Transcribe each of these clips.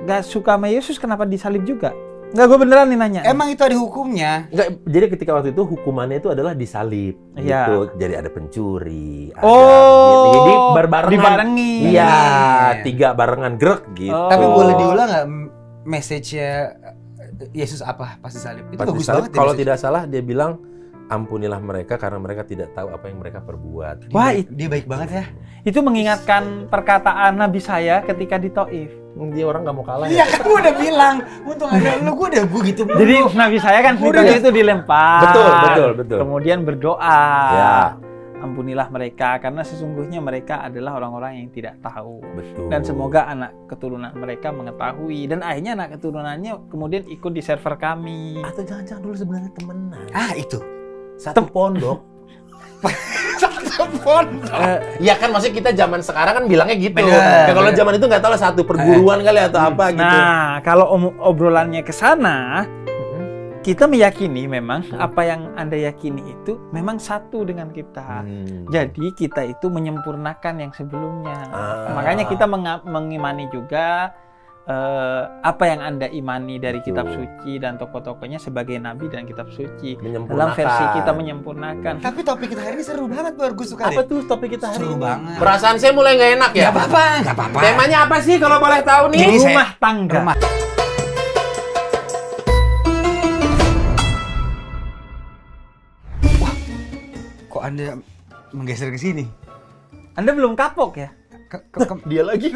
nggak suka sama Yesus, kenapa disalib juga? Nggak, gue beneran nih nanya. Emang itu ada hukumnya? Enggak, jadi ketika waktu itu hukumannya itu adalah disalib Iya. gitu. Jadi ada pencuri, ada Oh, jadi berbarengan. dibarengi. Iya, 3 barengan grek gitu. Oh. Tapi boleh diulang nggak message-nya Yesus apa pas disalib? Itu Pas bagus disalib, banget ya kalau message. tidak salah dia bilang ampunilah mereka karena mereka tidak tahu apa yang mereka perbuat. Wah, Dia baik banget ya. itu mengingatkan perkataan Nabi saya ketika di Taif. Dia orang nggak mau kalah. Iya kan gue udah bilang, untung ada lu, gue gitu. Jadi Nabi saya kan di Udah. Taif itu dilempar. Betul. Kemudian berdoa. Ya. Ampunilah mereka karena sesungguhnya mereka adalah orang-orang yang tidak tahu. Betul. Dan semoga anak keturunan mereka mengetahui, dan akhirnya anak keturunannya kemudian ikut di server kami. Atau jangan-jangan dulu sebenarnya temenan. Itu. Satu pondok. Satu pondok. Ya kan maksudnya kita zaman sekarang kan bilangnya gitu. Bener, Ya, kalau bener. zaman itu nggak tahu lah satu perguruan kali atau apa gitu. Nah, kalau obrolannya ke sana, kita meyakini memang apa yang Anda yakini itu memang satu dengan kita. Jadi kita itu menyempurnakan yang sebelumnya. Makanya kita mengimani juga apa yang Anda imani dari kitab suci dan tokoh-tokohnya sebagai nabi dan kitab suci. Dalam versi kita menyempurnakan. Tapi topik kita hari ini seru banget, Bor. Gue suka Apa deh. tuh topik kita hari Seru ini? banget. Perasaan saya mulai nggak enak ya. Gak apa-apa. Temanya apa sih kalau boleh tahu nih? Jadi Rumah tangga. Kok Anda menggeser ke sini? Anda belum kapok ya? Dia lagi.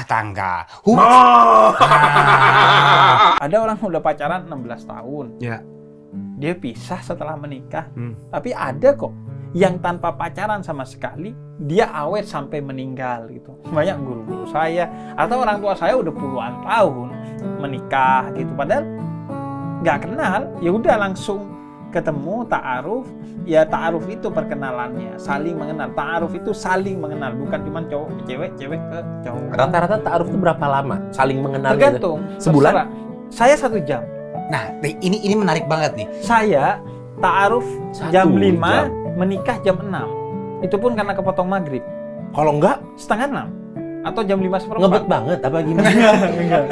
Tangga. Ada orang udah pacaran 16 tahun. Ya. Dia pisah setelah menikah. Tapi ada kok yang tanpa pacaran sama sekali, dia awet sampai meninggal gitu. Banyak guru-guru saya atau orang tua saya udah puluhan tahun menikah gitu. Padahal nggak kenal, ya udah langsung ketemu ta'aruf. Ya ta'aruf itu perkenalannya, saling mengenal. Ta'aruf itu saling mengenal, bukan cuma cowok ke cewek, cewek ke cowok. Rata-rata ta'aruf itu berapa lama? Saling mengenal. Tergantung. Gitu. Sebulan? Terserah. Saya 1 jam. Nah, ini menarik banget nih. Saya ta'aruf 1 jam 5, jam. menikah jam 6. Itu pun karena kepotong maghrib. Kalau enggak, Setengah 6. Atau jam 5:15. ngebet banget apa gimana? Enggak.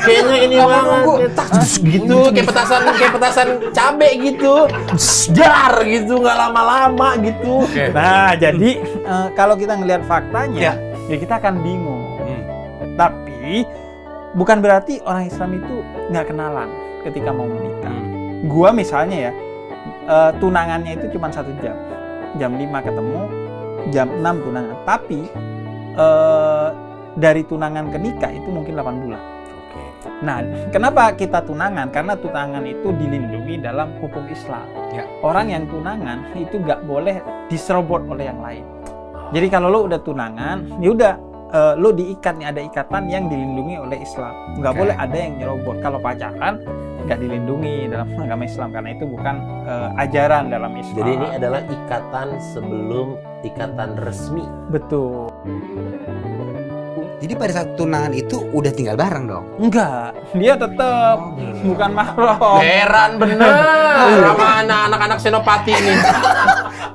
Kayaknya ini banget. Gitu, kayak petasan cabe gitu. Dar gitu, nggak lama-lama gitu. Nah, jadi kalau kita ngelihat faktanya, ya kita akan bingung. Tapi bukan berarti orang Islam itu nggak kenalan ketika mau menikah. Gua misalnya ya, tunangannya itu cuma 1 jam. Jam 5 ketemu, jam 6 tunangan. Tapi dari tunangan ke nikah itu mungkin 8 bulan. Nah, kenapa kita tunangan? Karena tunangan itu dilindungi dalam hukum Islam. Ya. Orang yang tunangan itu nggak boleh diserobot oleh yang lain. Jadi kalau lo udah tunangan, ya udah lo diikat nih, ada ikatan yang dilindungi oleh Islam. Nggak boleh ada yang nyerobot. Kalau pacaran nggak dilindungi dalam agama Islam karena itu bukan ajaran dalam Islam. Jadi ini adalah ikatan sebelum ikatan resmi. Betul. Jadi pada saat tunangan itu udah tinggal bareng dong? Enggak, dia tetap bukan mahram. Heran bener sama anak-anak senopati ini.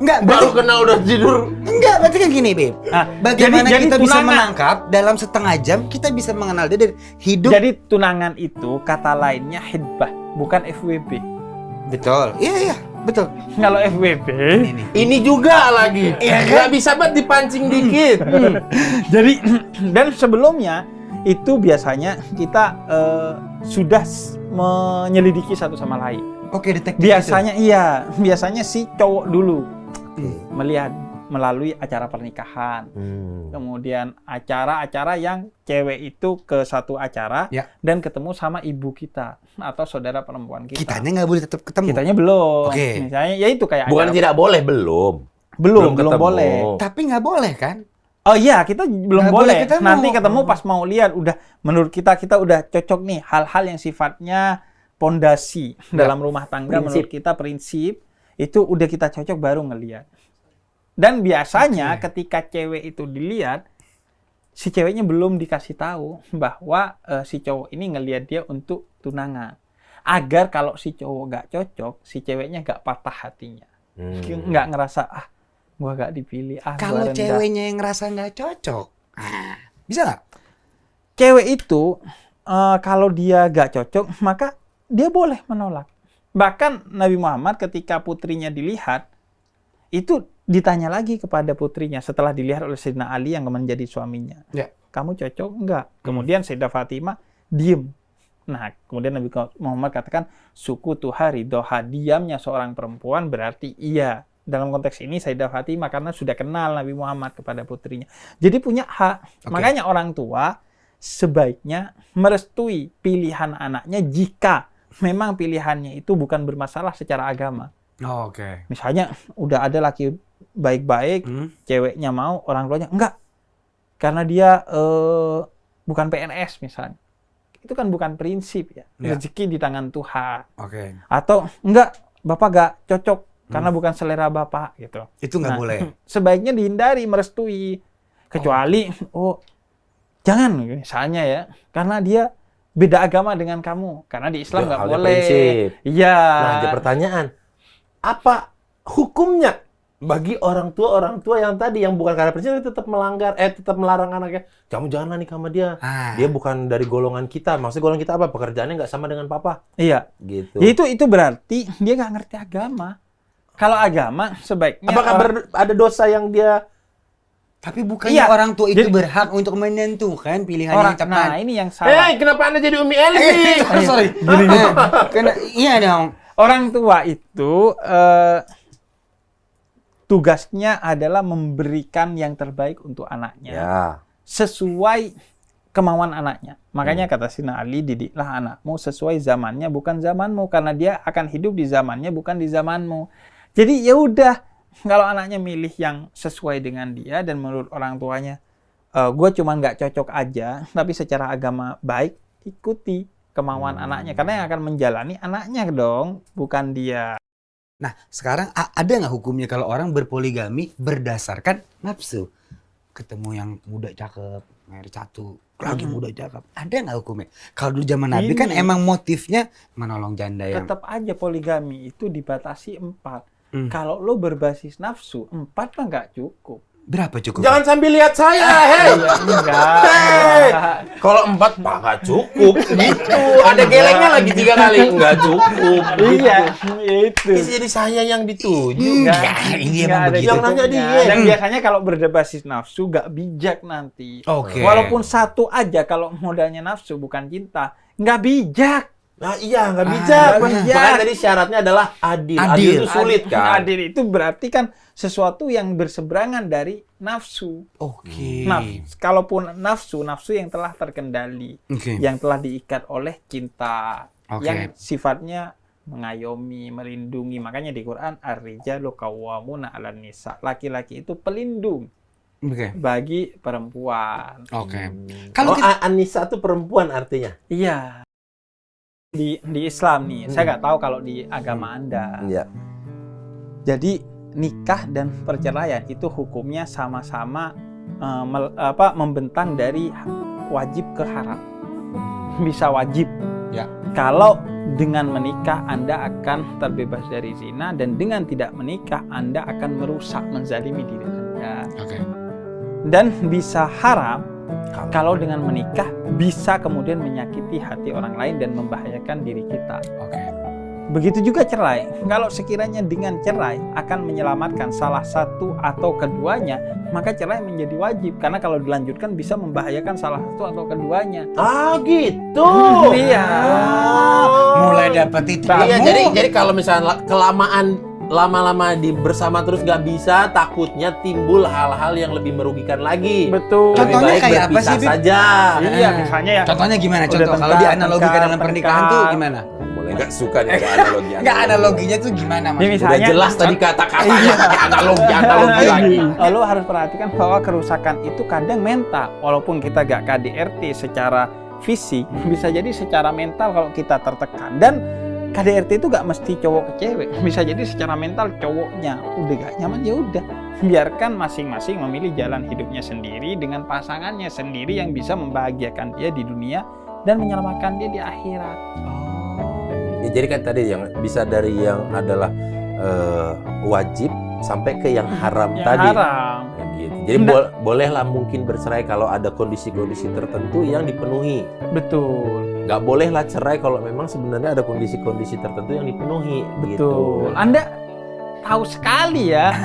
Enggak, Baru kenal udah tidur. enggak, berarti kan gini, Beb. Nah, Bagaimana jadi kita bisa tunangan. menangkap dalam setengah jam, kita bisa mengenal dia dari hidup. Jadi tunangan itu kata lainnya hidbah, bukan FWB. Betul. Iya, betul. Kalau FWB, Ini juga lagi. Nggak bisa banget dipancing dikit. jadi dan sebelumnya itu biasanya kita sudah menyelidiki satu sama lain. Oke, detektif. Biasanya biasanya si cowok dulu melihat melalui acara pernikahan. Kemudian acara-acara yang cewek itu ke satu acara Ya. dan ketemu sama ibu kita atau saudara perempuan kita. Kitanya nggak boleh tetap ketemu. Kitanya belum. Oke. Misalnya ya itu kayak Bukan acara- tidak boleh, belum belum ketemu. boleh. Tapi nggak boleh kan? Oh iya, kita belum Nggak boleh. boleh ketemu. Nanti ketemu pas mau lihat udah menurut kita udah cocok nih hal-hal yang sifatnya pondasi dalam rumah tangga. Prinsip. Menurut kita prinsip itu udah kita cocok baru ngelihat. Dan biasanya ketika cewek itu dilihat, si ceweknya belum dikasih tahu bahwa si cowok ini ngelihat dia untuk tunangan. Agar kalau si cowok nggak cocok, si ceweknya nggak patah hatinya. Nggak ngerasa, gua nggak dipilih. Kalau gua rendah. ceweknya yang ngerasa nggak cocok, bisa nggak? cewek itu kalau dia gak cocok, maka dia boleh menolak. Bahkan Nabi Muhammad ketika putrinya dilihat, itu ditanya lagi kepada putrinya setelah dilihat oleh Sayyidina Ali yang menjadi suaminya. Ya. Kamu cocok enggak? Kemudian Sayyidah Fatimah diem. Nah, kemudian Nabi Muhammad katakan, suku tuha ridhoha, diamnya seorang perempuan berarti iya. Dalam konteks ini Sayyidah Fatimah karena sudah kenal Nabi Muhammad kepada putrinya. Jadi punya hak. Makanya orang tua sebaiknya merestui pilihan anaknya jika memang pilihannya itu bukan bermasalah secara agama. Oke. Misalnya udah ada laki baik-baik, ceweknya mau, orang tuanya enggak. Karena dia bukan PNS misalnya. Itu kan bukan prinsip ya. Rezeki di tangan Tuhan. Oke. Atau enggak, Bapak gak cocok karena bukan selera Bapak gitu. Itu nggak boleh. Sebaiknya dihindari, merestui. Kecuali jangan misalnya ya, karena dia beda agama dengan kamu. Karena di Islam nggak boleh. Iya. Nah, ada pertanyaan. Apa hukumnya bagi orang tua yang tadi yang bukan karena prinsip tetap tetap melarang anaknya, kamu janganlah nikah sama dia. Dia bukan dari golongan kita. Maksudnya golongan kita apa? Pekerjaannya nggak sama dengan papa. Iya. Gitu. Ya, itu berarti dia nggak ngerti agama. Kalau agama sebaiknya apakah ada dosa yang dia? Tapi bukannya orang tua itu berhak untuk menentukan pilihan yang tepat. Nah, ini yang salah. Kenapa Anda jadi Umi Eli sih? Sorry. Karena iya dong. Orang tua itu tugasnya adalah memberikan yang terbaik untuk anaknya. Ya. Sesuai kemauan anaknya. Makanya kata Sayyidina Ali, didiklah anakmu sesuai zamannya, bukan zamanmu. Karena dia akan hidup di zamannya, bukan di zamanmu. Jadi ya udah, kalau anaknya milih yang sesuai dengan dia dan menurut orang tuanya, gue cuma nggak cocok aja, tapi secara agama baik, ikuti kemauan anaknya. Karena yang akan menjalani anaknya dong, bukan dia. Nah, sekarang ada nggak hukumnya kalau orang berpoligami berdasarkan nafsu? Ketemu yang muda cakep, married satu, lagi muda cakep. Ada nggak hukumnya? Kalau dulu zaman Nabi kan emang motifnya menolong janda yang... Tetap aja poligami itu dibatasi 4. Kalau lo berbasis nafsu, 4 mah nggak cukup. Berapa cukup? Jangan sambil lihat saya, Kalau 4 Pak nggak cukup, gitu. Ada gelengnya lagi 3 kali, nggak cukup. Iya, itu. Jadi saya yang dituju. Ini emang begitu. Yang nanya dia. Dan biasanya kalau berbasis nafsu nggak bijak nanti. Oke. Walaupun satu aja, kalau modalnya nafsu bukan cinta, nggak bijak. Nah iya, nggak bijak. Makanya tadi syaratnya adalah adil. Adil itu sulit kan? Adil itu berarti kan sesuatu yang berseberangan dari nafsu. Oke. Kalaupun nafsu yang telah terkendali, yang telah diikat oleh cinta, yang sifatnya mengayomi, melindungi. Makanya di Quran, ar-rijalu qawwamuna 'alan nisa. Laki-laki itu pelindung bagi perempuan. Kalau an-nisa itu perempuan artinya? Iya. Di Islam nih, saya nggak tahu kalau di agama Anda. Iya. Jadi nikah dan perceraian itu hukumnya sama-sama membentang dari wajib ke haram. Bisa wajib. Ya. Kalau dengan menikah Anda akan terbebas dari zina, dan dengan tidak menikah Anda akan merusak, menzalimi diri Anda. Dan bisa haram kalau dengan menikah bisa kemudian menyakiti hati orang lain dan membahayakan diri kita. Begitu juga cerai. Kalau sekiranya dengan cerai akan menyelamatkan salah satu atau keduanya, maka cerai menjadi wajib. Karena kalau dilanjutkan bisa membahayakan salah satu atau keduanya. Gitu. Iya. Mulai dapat itu. Iya, jadi kalau misalnya lama-lama bersama terus nggak bisa, takutnya timbul hal-hal yang lebih merugikan lagi. Betul. Contohnya kayak apa sih, saja. Iya, misalnya ya. Contohnya gimana? Contoh kalau dianalogikan dalam pernikahan tuh gimana? Boleh nggak suka nih ada analogi. Nggak, analoginya tuh gimana, Mas? Ya, misalnya, udah jelas tadi kata-katanya pakai analogi lagi. Lo harus perhatikan bahwa kerusakan itu kadang mental. Walaupun kita nggak KDRT secara fisik, bisa jadi secara mental kalau kita tertekan. Dan KDRT itu gak mesti cowok ke cewek, bisa jadi secara mental cowoknya udah gak nyaman, ya udah biarkan masing-masing memilih jalan hidupnya sendiri dengan pasangannya sendiri yang bisa membahagiakan dia di dunia dan menyelamatkan dia di akhirat. Ya, jadi kan tadi yang bisa dari yang adalah wajib sampai ke yang haram yang tadi. haram. Ya, gitu. Jadi bolehlah mungkin bercerai kalau ada kondisi-kondisi tertentu yang dipenuhi. Betul. Nggak bolehlah cerai kalau memang sebenarnya ada kondisi-kondisi tertentu yang dipenuhi. Betul. Gitu. Anda tahu sekali ya,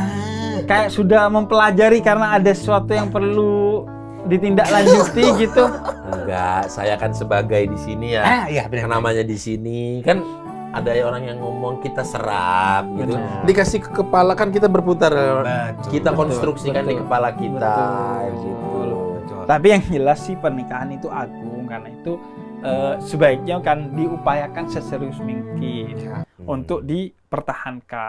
kayak sudah mempelajari karena ada sesuatu yang perlu ditindaklanjuti gitu. Enggak, saya kan sebagai di sini ya. Iya benar. Namanya di sini kan ada orang yang ngomong kita serap gitu. Benar. Dikasih ke kepala kan kita berputar. Betul. Kita konstruksikan di Betul. kepala kita Betul. gitu. Betul. Tapi yang jelas sih pernikahan itu agung, karena itu sebaiknya kan diupayakan seserius mungkin untuk dipertahankan.